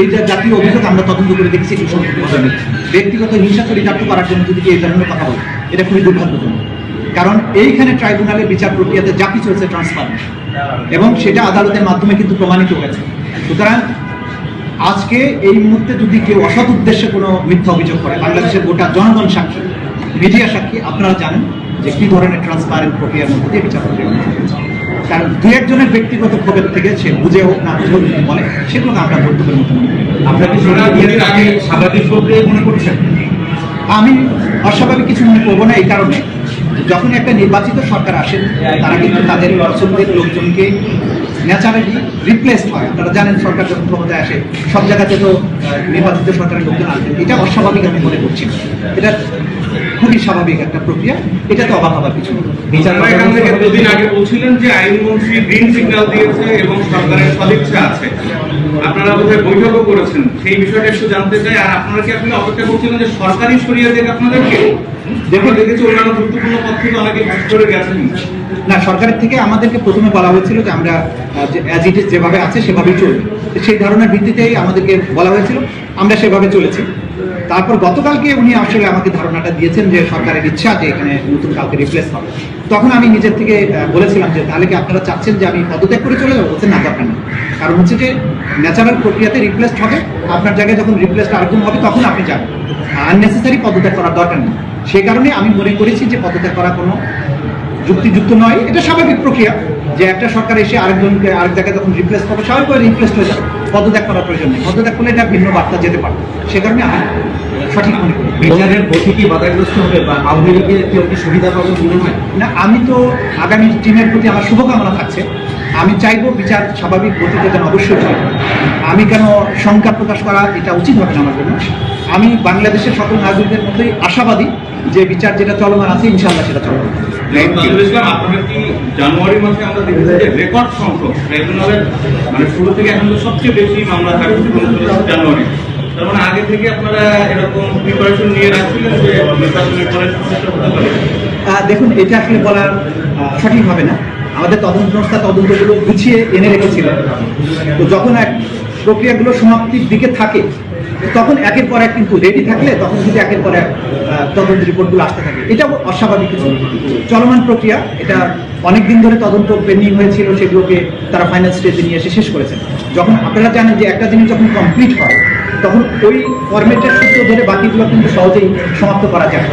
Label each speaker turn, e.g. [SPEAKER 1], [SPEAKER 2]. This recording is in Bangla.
[SPEAKER 1] এইটা জাতীয় অভিযোগ আমরা তদন্ত করে দেখছি ব্যক্তিগত হিংসা চরিতার্থ করার জন্য যদি এই ধরনের কথা বলে এটা খুবই দুর্ভাগ্যজনক। কারণ এইখানে ট্রাইব্যুনালের বিচার প্রক্রিয়াতে যা কিছু হচ্ছে ট্রান্সপারেন্ট এবং সেটা আদালতের মাধ্যমে কিন্তু প্রমাণিত হয়েছে। সুতরাং আজকে এই মুহূর্তে যদি কেউ অসৎ উদ্দেশ্যে কোনো মিথ্যা অভিযোগ করে, বাংলাদেশের গোটা জনগণ সাক্ষী, মিডিয়া সাক্ষী, আপনারা জানেন যে কী ধরনের ট্রান্সপারেন্ট প্রক্রিয়ার মধ্যে দিয়ে বিচার প্রক্রিয়া হয়েছে। কারণ দু একজনের ব্যক্তিগত ক্ষোভের থেকে সে বুঝে হোক না বুঝে যদি বলে সেগুলোকে আমরা বক্তব্যের মতো মনে করি।
[SPEAKER 2] আপনাকে স্বাভাবিক প্রক্রিয়া মনে করছেন?
[SPEAKER 1] আমি অস্বাভাবিক কিছু মনে করবো না, এই কারণে যখন একটা নির্বাচিত সরকার আসেন তারা কিন্তু তাদের পছন্দের লোকজনকে ন্যাচারালি রিপ্লেসড হয়। আপনারা জানেন সরকার যখন ক্ষমতায় আসে সব জায়গাতে তো নির্বাচিত সরকারের লোকজন আসবেন, এটা অস্বাভাবিক আমি মনে করছি। এটা খুবই স্বাভাবিক একটা প্রক্রিয়া, এটা তো অবাক হবার কিছু।
[SPEAKER 2] দুদিন আগে বলছিলেন যে আইনমন্ত্রী গ্রিন সিগন্যাল দিয়েছে এবং সরকারের সদিচ্ছা আছে, আপনারা বোধহয় বৈঠকও করেছেন, সেই বিষয়টা একটু জানতে চাই। আর আপনারা কি আসলে অপেক্ষা করছিলেন যে সরকারি সরিয়ে দেবে আপনাদেরকে? দেখুন, দেখেছি অন্যান্য গুরুত্বপূর্ণ পদ থেকে অনেকে ভাগ করে গেছেন।
[SPEAKER 1] না, সরকারের থেকে আমাদেরকে প্রথমে বলা হয়েছিল যে আমরা অ্যাজ ইট ইজ যেভাবে আছে সেভাবেই চলবে, সেই ধারণার ভিত্তিতেই আমাদেরকে বলা হয়েছিল, আমরা সেভাবে চলেছি। তারপর গতকালকে উনি আসলে আমাকে ধারণাটা দিয়েছেন যে সরকারের ইচ্ছা যে এখানে নতুন কাউকে রিপ্লেস হবে। তখন আমি নিজের থেকে বলেছিলাম যে তাহলে কি আপনারা চাচ্ছেন যে আমি পদত্যাগ করে চলে যাবো? বলছেন না, দরকার নেই। কারণ হচ্ছে যে ন্যাচারাল প্রক্রিয়াতে রিপ্লেসড হবে, আপনার জায়গায় যখন রিপ্লেসড আরেকজন হবে তখন আপনি যাবেন, আননেসেসারি পদত্যাগ করার দরকার নেই। সেই কারণে আমি মনে করেছি যে পদত্যাগ করা কোনো যুক্তিযুক্ত নয়। এটা স্বাভাবিক প্রক্রিয়া যে একটা সরকার এসে আরেকজনকে আরেক জায়গায় যখন রিপ্লেস করবে স্বাভাবিকভাবে রিপ্লেস হয়ে যাবে, পদত্যাগ করার প্রয়োজন নেই। পদত্যাগ করলে এটা ভিন্ন বার্তা যেতে পারে, সে কারণে আমি সঠিক মনে করি।
[SPEAKER 3] বিচারের গতি কি বাধাগ্রস্ত হবে বা আওয়ামী লীগের কেউ কি সুবিধা পাবে মনে হয়
[SPEAKER 1] না? আমি তো আগামী টিমের প্রতি আমার শুভকামনা থাকছে। আমি চাইবো বিচার স্বাভাবিক গতিতে যেন অবশ্যই চলে। আমি কেন শঙ্কা প্রকাশ করা এটা উচিত হবে না আমার জন্য। আমি বাংলাদেশের সকল নাগরিকদের মতোই আশাবাদী যে বিচার যেটা চলমান আছে ইনশাআল্লাহ সেটা চলমান।
[SPEAKER 2] আপনারা কি জানুয়ারি মাসে আমরা দেখেছি যে রেকর্ড সংখ্যক ট্রাইব্যুনালের মানে শুরু থেকে এখন সবচেয়ে বেশি মামলা থাকছে জানুয়ারি, তার মানে আগে থেকে আপনারা এরকম প্রিপারেশন নিয়ে রাখছিলেন যে নির্বাচনের পরে সমস্যা হতে পারে?
[SPEAKER 1] দেখুন, এটা আসলে বলা সঠিক হবে না। আমাদের তদন্ত সংস্থা তদন্তগুলো গুছিয়ে এনে রেখেছিল, তো যখন এক প্রক্রিয়াগুলো সমাপ্তির দিকে থাকে তখন একের পর এক কিন্তু রেডি থাকলে তখন কিন্তু একের পর এক তদন্ত রিপোর্টগুলো আসতে থাকে। এটা অস্বাভাবিক কিছু, চলমান প্রক্রিয়া। এটা অনেক দিন ধরে তদন্ত পেন্ডিং হয়েছিল, সেগুলোকে তারা ফাইনাল স্টেজে নিয়ে এসে শেষ করেছেন। যখন আপনারা জানেন যে একটা জিনিস যখন কমপ্লিট হয় তখন ওই ফরম্যাটের সূত্র ধরে বাকিগুলো কিন্তু সহজেই সমাপ্ত করা যায়।